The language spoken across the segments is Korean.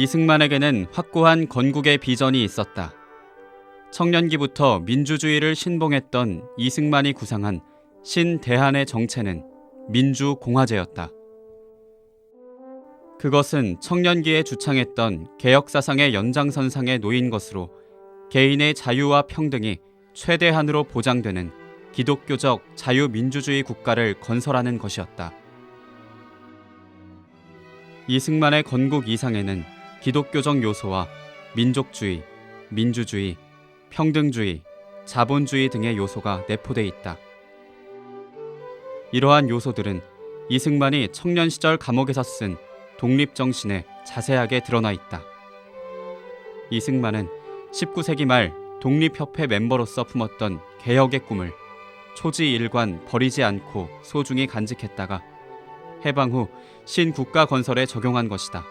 이승만에게는 확고한 건국의 비전이 있었다. 청년기부터 민주주의를 신봉했던 이승만이 구상한 신대한의 정체는 민주공화제였다. 그것은 청년기에 주창했던 개혁사상의 연장선상에 놓인 것으로 개인의 자유와 평등이 최대한으로 보장되는 기독교적 자유민주주의 국가를 건설하는 것이었다. 이승만의 건국 이상에는 기독교적 요소와 민족주의, 민주주의, 평등주의, 자본주의 등의 요소가 내포돼 있다. 이러한 요소들은 이승만이 청년 시절 감옥에서 쓴 독립정신에 자세하게 드러나 있다. 이승만은 19세기 말 독립협회 멤버로서 품었던 개혁의 꿈을 초지일관 버리지 않고 소중히 간직했다가 해방 후 신국가 건설에 적용한 것이다.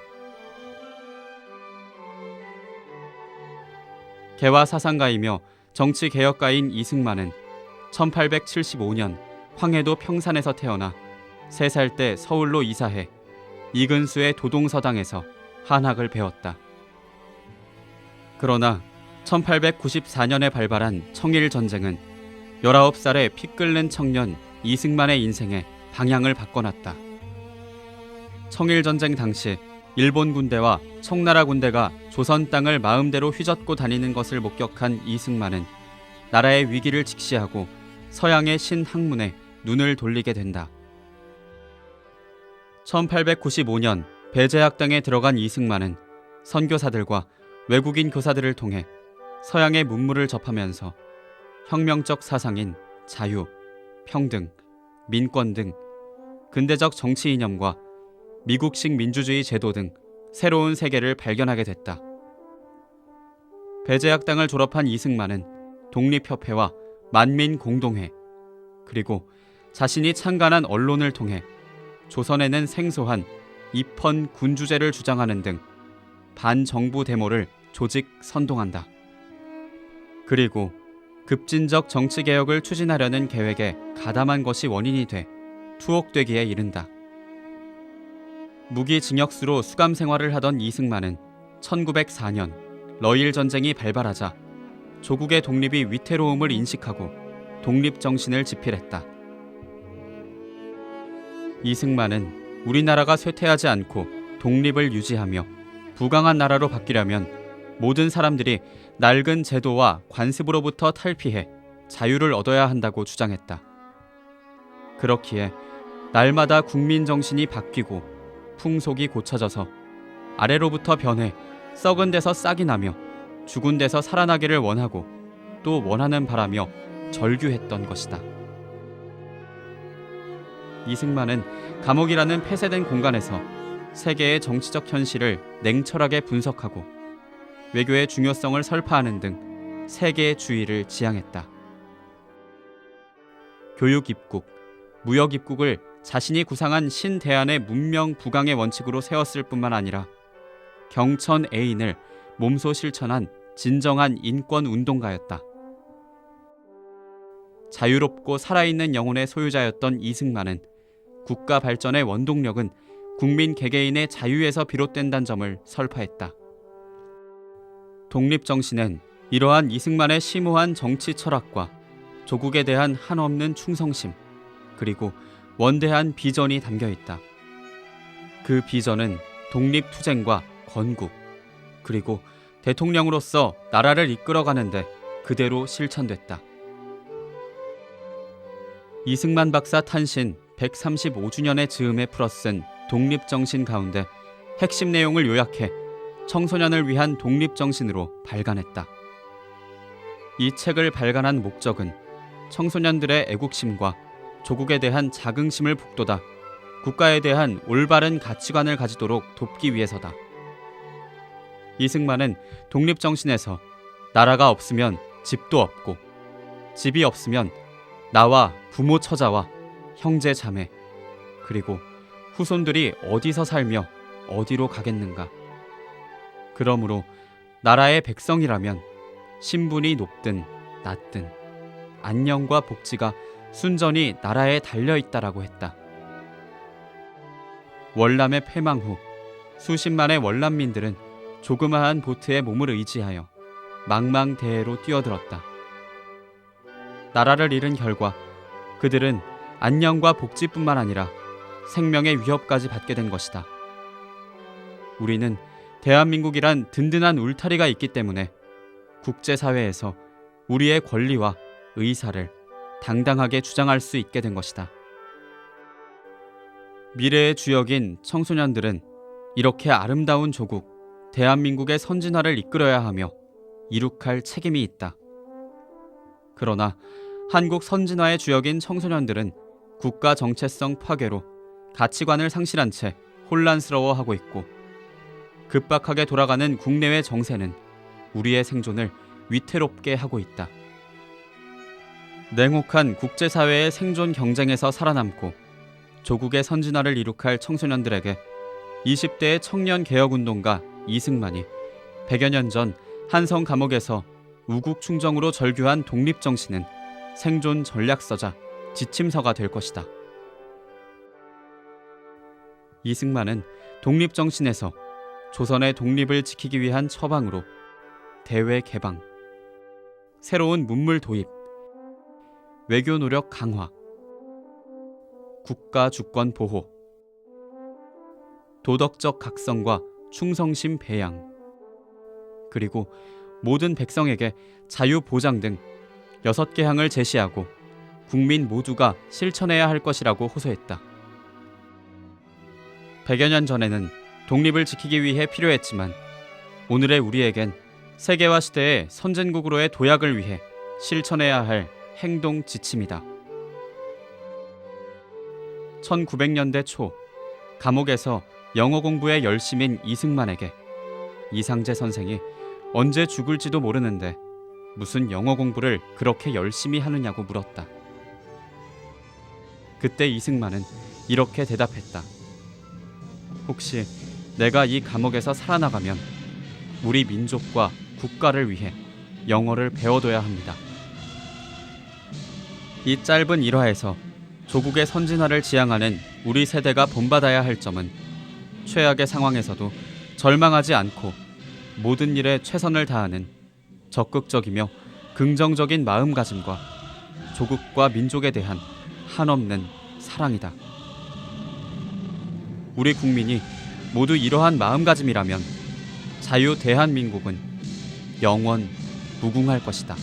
개화 사상가이며 정치개혁가인 이승만은 1875년 황해도 평산에서 태어나 3살 때 서울로 이사해 이근수의 도동서당에서 한학을 배웠다. 그러나 1894년에 발발한 청일전쟁은 19살의 피 끓는 청년 이승만의 인생에 방향을 바꿔놨다. 청일전쟁 당시 일본 군대와 청나라 군대가 조선 땅을 마음대로 휘젓고 다니는 것을 목격한 이승만은 나라의 위기를 직시하고 서양의 신학문에 눈을 돌리게 된다. 1895년 배제학당에 들어간 이승만은 선교사들과 외국인 교사들을 통해 서양의 문물을 접하면서 혁명적 사상인 자유, 평등, 민권 등 근대적 정치 이념과 미국식 민주주의 제도 등 새로운 세계를 발견하게 됐다. 배제학당을 졸업한 이승만은 독립협회와 만민공동회 그리고 자신이 창간한 언론을 통해 조선에는 생소한 입헌 군주제를 주장하는 등 반정부 데모를 조직 선동한다. 그리고 급진적 정치개혁을 추진하려는 계획에 가담한 것이 원인이 돼 투옥되기에 이른다. 무기징역수로 수감 생활을 하던 이승만은 1904년 러일 전쟁이 발발하자 조국의 독립이 위태로움을 인식하고 독립정신을 지필했다. 이승만은 우리나라가 쇠퇴하지 않고 독립을 유지하며 부강한 나라로 바뀌려면 모든 사람들이 낡은 제도와 관습으로부터 탈피해 자유를 얻어야 한다고 주장했다. 그렇기에 날마다 국민 정신이 바뀌고 풍속이 고쳐져서 아래로부터 변해 썩은 데서 싹이 나며 죽은 데서 살아나기를 원하고 또 원하는 바라며 절규했던 것이다. 이승만은 감옥이라는 폐쇄된 공간에서 세계의 정치적 현실을 냉철하게 분석하고 외교의 중요성을 설파하는 등 세계주의를 지향했다. 교육 입국, 무역 입국을 자신이 구상한 신대한의 문명 부강의 원칙으로 세웠을 뿐만 아니라 경천 애인을 몸소 실천한 진정한 인권 운동가였다. 자유롭고 살아있는 영혼의 소유자였던 이승만은 국가 발전의 원동력은 국민 개개인의 자유에서 비롯된다는 점을 설파했다. 독립정신엔 이러한 이승만의 심오한 정치 철학과 조국에 대한 한없는 충성심 그리고 원대한 비전이 담겨있다. 그 비전은 독립투쟁과 건국 그리고 대통령으로서 나라를 이끌어가는데 그대로 실천됐다. 이승만 박사 탄신 135주년의 즈음에 풀어쓴 독립정신 가운데 핵심 내용을 요약해 청소년을 위한 독립정신으로 발간했다. 이 책을 발간한 목적은 청소년들의 애국심과 조국에 대한 자긍심을 북돋아 국가에 대한 올바른 가치관을 가지도록 돕기 위해서다. 이승만은 독립정신에서 나라가 없으면 집도 없고 집이 없으면 나와 부모 처자와 형제 자매 그리고 후손들이 어디서 살며 어디로 가겠는가. 그러므로 나라의 백성이라면 신분이 높든 낮든 안녕과 복지가 순전히 나라에 달려있다라고 했다. 월남의 패망 후 수십만의 월남민들은 조그마한 보트에 몸을 의지하여 망망대해로 뛰어들었다. 나라를 잃은 결과 그들은 안녕과 복지뿐만 아니라 생명의 위협까지 받게 된 것이다. 우리는 대한민국이란 든든한 울타리가 있기 때문에 국제사회에서 우리의 권리와 의사를 당당하게 주장할 수 있게 된 것이다. 미래의 주역인 청소년들은 이렇게 아름다운 조국, 대한민국의 선진화를 이끌어야 하며 이룩할 책임이 있다. 그러나 한국 선진화의 주역인 청소년들은 국가 정체성 파괴로 가치관을 상실한 채 혼란스러워하고 있고, 급박하게 돌아가는 국내외 정세는 우리의 생존을 위태롭게 하고 있다. 냉혹한 국제사회의 생존 경쟁에서 살아남고 조국의 선진화를 이룩할 청소년들에게 20대의 청년 개혁운동가 이승만이 100여 년 전 한성 감옥에서 우국 충정으로 절규한 독립정신은 생존 전략서자, 지침서가 될 것이다. 이승만은 독립정신에서 조선의 독립을 지키기 위한 처방으로 대외 개방, 새로운 문물 도입, 외교 노력 강화, 국가 주권 보호, 도덕적 각성과 충성심 배양, 그리고 모든 백성에게 자유 보장 등 6개 항을 제시하고 국민 모두가 실천해야 할 것이라고 호소했다. 100여 년 전에는 독립을 지키기 위해 필요했지만 오늘의 우리에겐 세계화 시대의 선진국으로의 도약을 위해 실천해야 할 행동 지침이다. 1900년대 초 감옥에서 영어 공부에 열심인 이승만에게 이상재 선생이 언제 죽을지도 모르는데 무슨 영어 공부를 그렇게 열심히 하느냐고 물었다. 그때 이승만은 이렇게 대답했다. 혹시 내가 이 감옥에서 살아나가면 우리 민족과 국가를 위해 영어를 배워둬야 합니다. 이 짧은 일화에서 조국의 선진화를 지향하는 우리 세대가 본받아야 할 점은 최악의 상황에서도 절망하지 않고 모든 일에 최선을 다하는 적극적이며 긍정적인 마음가짐과 조국과 민족에 대한 한없는 사랑이다. 우리 국민이 모두 이러한 마음가짐이라면 자유 대한민국은 영원 무궁할 것이다.